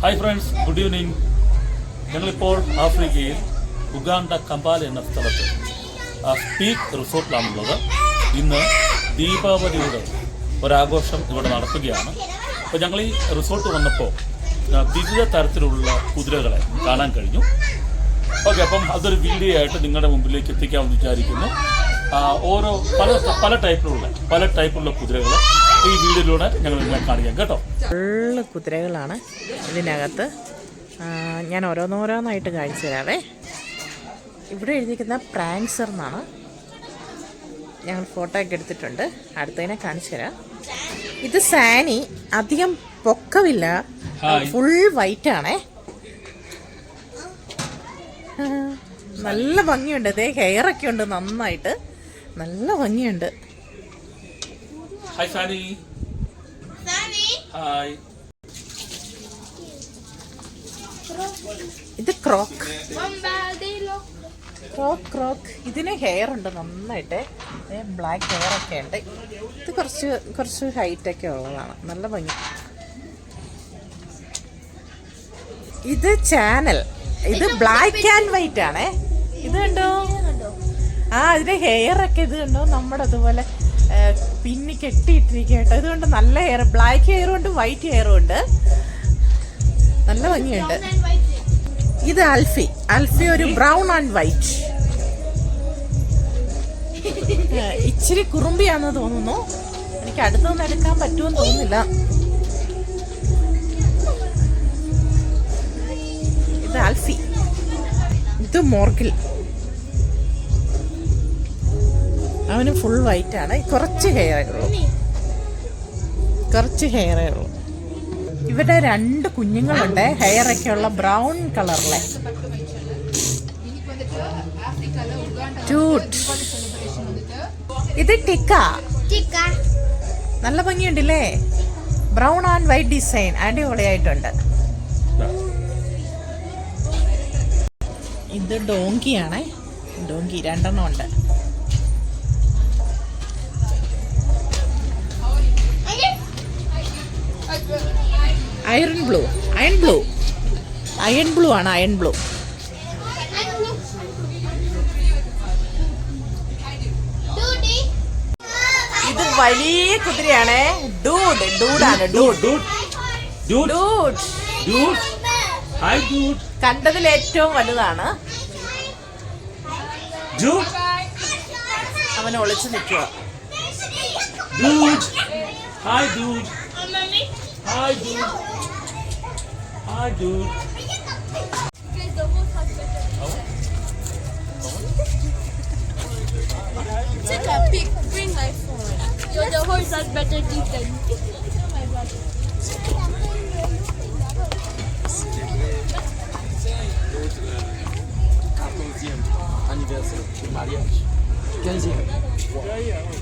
Hi friends, good evening. ഞങ്ങളിപ്പോൾ ആഫ്രിക്കയിൽ Uganda Kampala എന്ന സ്ഥലത്ത് സ്പീക്ക് റിസോർട്ടിലാണുള്ളത്. ഇന്ന് ദീപാവലിയുടെ ഒരാഘോഷം ഇവിടെ നടത്തുകയാണ്. അപ്പോൾ ഞങ്ങൾ ഈ റിസോർട്ട് വന്നപ്പോൾ വിവിധ തരത്തിലുള്ള കുതിരകളെ കാണാൻ കഴിഞ്ഞു. ഓക്കെ, അപ്പം അതൊരു വീഡിയോ ആയിട്ട് നിങ്ങളുടെ മുമ്പിലേക്ക് എത്തിക്കാമെന്ന് വിചാരിക്കുന്നു. ഓരോ പല ടൈപ്പിലുള്ള കുതിരകൾ ഈ വീഡിയോയിലൂടെ ഞങ്ങൾ നിങ്ങളെ കാണിക്കാം കേട്ടോ. ഫുള്ള് കുതിരകളാണ് ഇതിനകത്ത്. ഞാൻ ഓരോന്നോരോന്നായിട്ട് കാണിച്ചു തരാവേ. ഇവിടെ എഴുതിയിരിക്കുന്ന പ്രാങ്സർ എന്നാണ്. ഞങ്ങൾ ഫോട്ടോ ഒക്കെ എടുത്തിട്ടുണ്ട്. അടുത്തതിനെ കാണിച്ചു തരാം. ഇത് സാനി, അധികം പൊക്കമില്ല, ഫുൾ വൈറ്റ് ആണേ. നല്ല ഭംഗിയുണ്ട്. ഇതേ ഹെയറൊക്കെ ഉണ്ട്, നന്നായിട്ട് നല്ല ഭംഗിയുണ്ട്. ഹായ് സാനി. ഹായ്. ഇത് ക്രോക്ക്. ഇതിന് ഹെയർ ഉണ്ട് നന്നായിട്ട്, ബ്ലാക്ക് ഹെയർ ഒക്കെ ഉണ്ട്. ഇത് കുറച്ച് ഹൈറ്റ് ഒക്കെ ഉള്ളതാണ്, നല്ല ഭംഗി. ഇത് ചാനൽ. ഇത് ബ്ലാക്ക് ആൻഡ് വൈറ്റ് ആണേ. ഇത് കണ്ടോ? ഇതിന്റെ ഹെയർ ഒക്കെ ഇത് കണ്ടോ? നമ്മുടെ അതുപോലെ പിന്നി കെട്ടിയിട്ടിരിക്കുക കേട്ടോ. ഇതുകൊണ്ട് നല്ല ഹെയർ, ബ്ലാക്ക് ഹെയറും ഉണ്ട് വൈറ്റ് ഹെയറും ഉണ്ട്, നല്ല ഭംഗിയുണ്ട്. ഇത് അൽഫി ഒരു ബ്രൗൺ ആൻഡ് വൈറ്റ്. ഇച്ചിരി കുറുമ്പിയാന്ന് തോന്നുന്നു. എനിക്ക് അടുത്തൊന്നും എടുക്കാൻ പറ്റുമെന്ന് തോന്നുന്നില്ല. ഇത് ആൽഫി. ഇത് മോർഗിൽ. അവന് ഫുൾ വൈറ്റ് ആണ്. കുറച്ച് ഹെയറേ ഉള്ളൂ. ഇവിടെ 2 കുഞ്ഞുങ്ങളുണ്ട്, ഹെയർ ഒക്കെ ഉള്ള ബ്രൗൺ കളറിലെ. ഇത് ടിക്ക. നല്ല ഭംഗിയുണ്ടല്ലേ? ബ്രൗൺ ആൻഡ് വൈറ്റ് ഡിസൈൻ, അടിപൊളിയായിട്ടുണ്ട്. ഇത് ഡോങ്കിയാണേ. ഡോങ്കി 2 എണ്ണം ഉണ്ട്. അയൺ ബ്ലൂ ആണ്. Iron blue. ഇത് വലിയ കുതിരയാണേ. കണ്ടതിൽ ഏറ്റവും വലുതാണ്. അവൻ ഒളിച്ചു നിൽക്കുക. Hi, dude. Take a pic. Bring my phone. The horse has better teeth than me. Anniversaire, mariage. 15e.